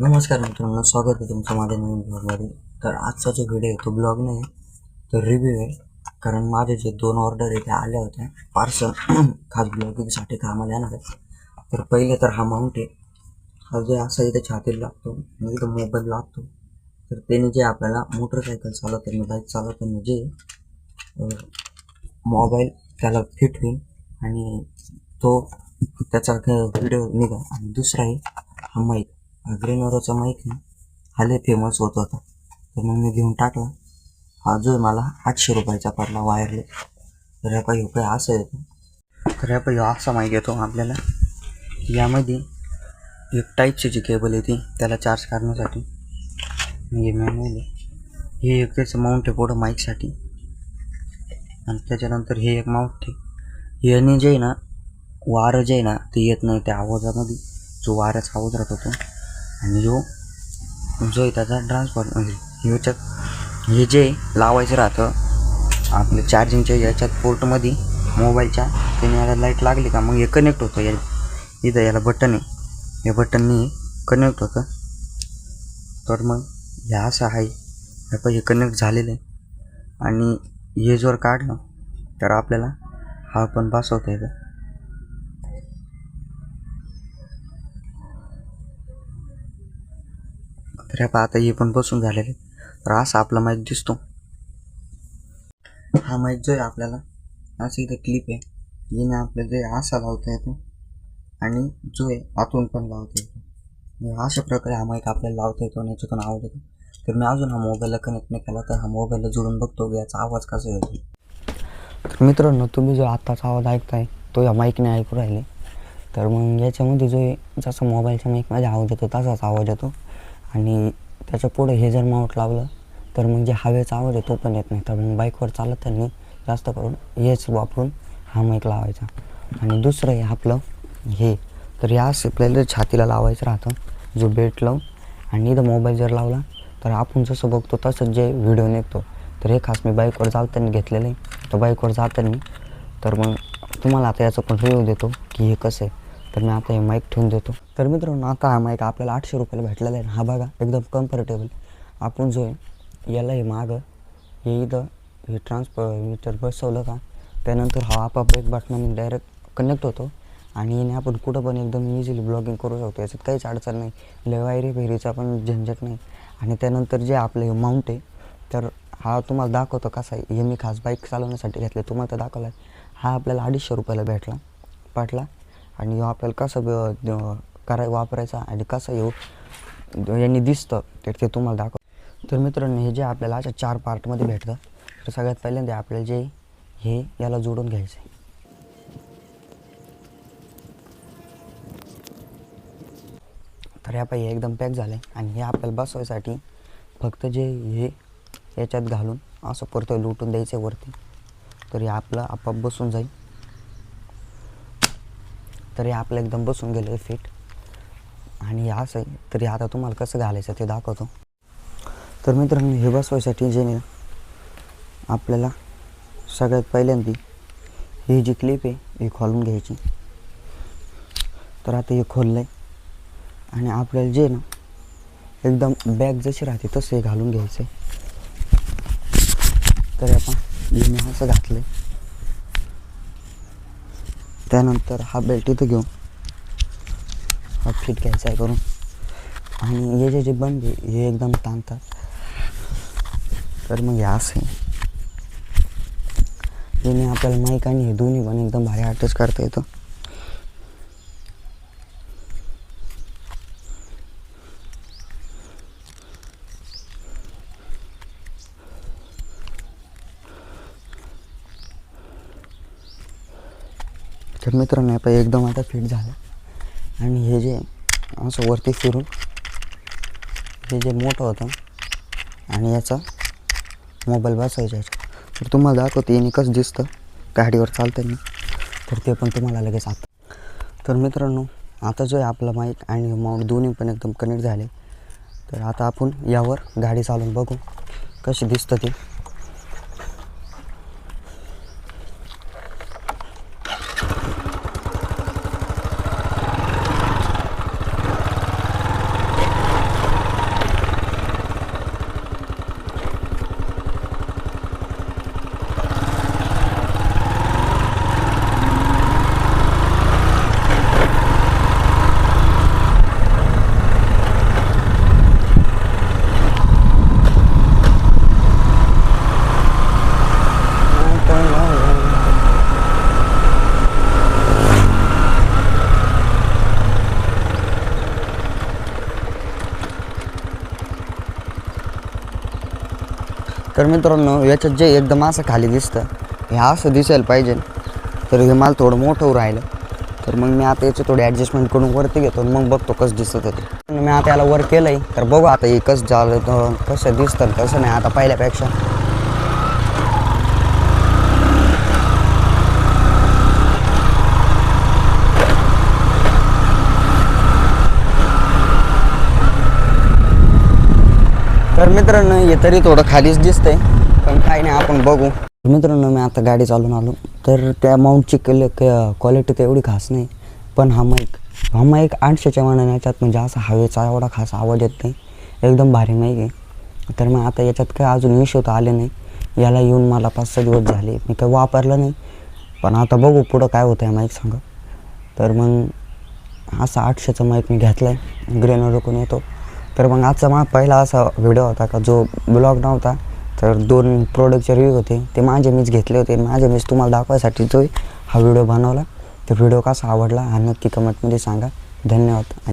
नमस्कार मित्रांनो, स्वागत आहे तुमचं माझ्या नवीन ब्लॉगमध्ये. तर आजचा जो व्हिडिओ आहे तो ब्लॉग नाही तर रिव्ह्यू आहे. कारण माझे जे 2 ऑर्डर आहे त्या आल्या होत्या पार्सल खास ब्लॉगिंगसाठी कामाला येणार आहे. तर पहिले तर हा माउंट आहे, हा जो असा इथे छातीला लागतो आणि इथं मोबाईल लागतो. तर त्याने जे आपल्याला मोटरसायकल चालवताना बाईक चालवताना जे मोबाईल त्याला फिट होईल आणि तो त्याचा व्हिडिओ निघा. आणि दुसरा आहे हा माईक, ग्रीनवरचा माईक ना हा लय फेमस होत होता, तर मग मी घेऊन टाकला. हा जो मला 800 रुपयाचा पडला वायरलेस. तर ह्या पाहिजे काय असं येतं, तर ह्या पाहिजे असा माईक येतो आपल्याला. यामध्ये एक टाईपची जी केबल येते त्याला चार्ज करण्यासाठी, म्हणजे मॅन्युअल हे एक त्याचं माउंट आहे पुढं माईकसाठी. आणि त्याच्यानंतर हे एक माउंट आहे. याने जे आहे ना वारं जे आहे ना ते येत नाही त्या आवाजामध्ये, जो वाऱ्याचा आवाज राहतो तो. आणि जो आहे त्याचा ट्रान्सफर म्हणजे ह्याच्यात हे जे लावायचं राहतं आपल्या चार्जिंगच्या याच्यात पोर्टमध्ये मोबाईलच्या, त्याने याला लाईट लागली का मग हे कनेक्ट होतं. इथं याला बटन आहे, या बटननी कनेक्ट होतं. तर मग हे असं आहे, हे कनेक्ट झालेलं आहे. आणि हे जर काढलं तर आपल्याला हा पण बसवता येतं. तर आता हे पण बसून झालेले. तर असा आपला माईक दिसतो. हा माईक जो आहे आपल्याला असं इथं क्लिप आहे, जिने आपल्याला जे असा लावता येतो आणि जो आहे आतून पण लावता येतो. अशा प्रकारे हा माईक आपल्याला लावता येतो आणि याच्यातून आवाज येतो. तर मी अजून हा मोबाईलला कनेक्ट नाही केला, तर हा मोबाईलला जोडून बघतो की याचा आवाज कसा येतो. तर मित्रांनो, तुम्ही जो आत्ताचा आवाज ऐकताय तो या माईकने ऐकू राहिले. तर मग याच्यामध्ये जो जसं मोबाईलच्या माईकमध्ये आवाज येतो तसाच आवाज येतो. आणि त्याच्या पुढे हे जर माउंट लावलं तर मग जे हवेचा आवाज आहे तो पण येत नाही. तर मग बाईकवर चालताना जास्त करून हेच वापरून हा माईक लावायचा. आणि दुसरं आहे आपलं हे, तर या आपल्याला छातीला लावायचं राहतं, जो बेल्ट लावून. आणि इथं मोबाईल जर लावला तर आपण जसं बघतो तसंच जे व्हिडिओ निघतो. तर हे खास मी बाईकवर चालताना घेतलेलं आहे. तर बाईकवर जाताना तर मग तुम्हाला आता याचं पण रिव्ह्यू देतो की हे कसं आहे. तर मी आता हे माईक ठेवून देतो. तर मित्रांनो, आता हा माईक आपल्याला 800 रुपयाला भेटलेला आहे. हा बघा एकदम कम्फर्टेबल. आपण जो आहे याला हे मागं हे इथं हे ट्रान्समीटर बसवलं का त्यानंतर हा आपाप एक बटनाने डायरेक्ट कनेक्ट होतो. आणि याने आपण कुठं पण एकदम इझिली ब्लॉगिंग करू शकतो. याच्यात काहीच अडचण नाही, लय वायरी फेरीचा पण झंझट नाही. आणि त्यानंतर जे आपलं हे माउंट आहे तर हा तुम्हाला दाखवतो कसा आहे. हे मी खास बाईक चालवण्यासाठी घेतले, तुम्हाला तर दाखवला आहे. हा आपल्याला 250 रुपयाला पडला. आणि आपल्याला कसं वापरायचा आणि कसं यांनी दिसतं तर ते तुम्हाला दाखव. तर मित्रांनो, हे जे आपल्याला अशा 4 पार्टमध्ये भेटतं. तर सगळ्यात पहिल्यांदा आपल्याला जे हे याला जोडून घ्यायचं आहे. तर ह्या पाहिजे एकदम पॅक झालं आहे. आणि हे आपल्याला बसवायसाठी फक्त जे हे याच्यात घालून असं परत लुटून द्यायचं आहे वरती. तर हे आपलं आपाप बसून जाईल. तरी आपलं एकदम बसून गेलं आहे फिट. आणि असं आहे, तरी आता तुम्हाला कसं घालायचं ते दाखवतो. तर मित्रांनो, हे बसवायसाठी जे नाही आपल्याला सगळ्यात पहिल्यांदा ही जी क्लिप आहे ही खोलून घ्यायची. तर आता हे खोललं आहे आणि आपल्याला जे ना एकदम बॅग जशी राहते तसं हे घालून घ्यायचं आहे. तर आपण हे मी असं घातलं आहे. त्यानंतर हा बेल्ट इथं घेऊन हा फिट घ्यायचा आहे करून. आणि हे जे बंद आहे हे एकदम ताणतात. तर मग हे असं आहे, याने आपल्याला माईक आणि हे दोन्ही पण एकदम भारी अटॅच करता येतं. तर मित्रांनो, आपण एकदम आता फिट झालं. आणि हे जे असं वरती फिरून हे जे मोठं होतं आणि याचा मोबाईल बसवायचा याच्यात. तर तुम्हाला दाखवते याने कसं दिसतं गाडीवर चालताना. तर ते पण तुम्हाला लगेच आता. तर मित्रांनो, आता जो आहे आपला माईक आणि माउंट दोन्ही पण एकदम कनेक्ट झाले. तर आता आपण यावर गाडी चालवून बघू कशी दिसतं ते. तर मित्रांनो याच्यात जे एकदम असं खाली दिसतं हे असं दिसायला पाहिजे, तर हे मला थोडं मोठं राहिलं. तर मग मी आता याची थोडी ॲडजस्टमेंट करून वरती घेतो मग बघतो कसं दिसत ते. मी आता याला वर केलं आहे, तर बघू आता हे कसं झालं तर कसं दिसतं कसं नाही आता पहिल्यापेक्षा. तर मित्रांनो हे तरी थोडं खालीच दिसतंय, पण काही नाही आपण बघू. मित्रांनो मी आता गाडी चालून आलो, तर त्या माऊंटची क्वालिटी तर एवढी खास नाही, पण हा माईक 800च्या मानाने याच्यात म्हणजे असा हवेचा एवढा खास आवाज येत नाही, एकदम भारी माईक आहे. तर मग आता याच्यात काय अजून इश्यू तर आले नाही. याला येऊन मला 5-6 दिवस झाले, मी काही वापरलं नाही, पण आता बघू पुढं काय होतं आहे माईक सांगा. तर मग असा 800चा माईक मी घेतला आहे, ग्रेनरकडून येतो. तर मग आजचा पहिला असा व्हिडिओ होता का जो ब्लॉग नव्हता, तर 2 प्रोडक्टचे रिव्ह्यू होते ते मीच घेतले होते, मीच तुम्हाला दाखवायसाठी जो हा व्हिडिओ बनवला. तर व्हिडिओ कसा आवडला हा नक्की कमेंटमध्ये सांगा. धन्यवाद.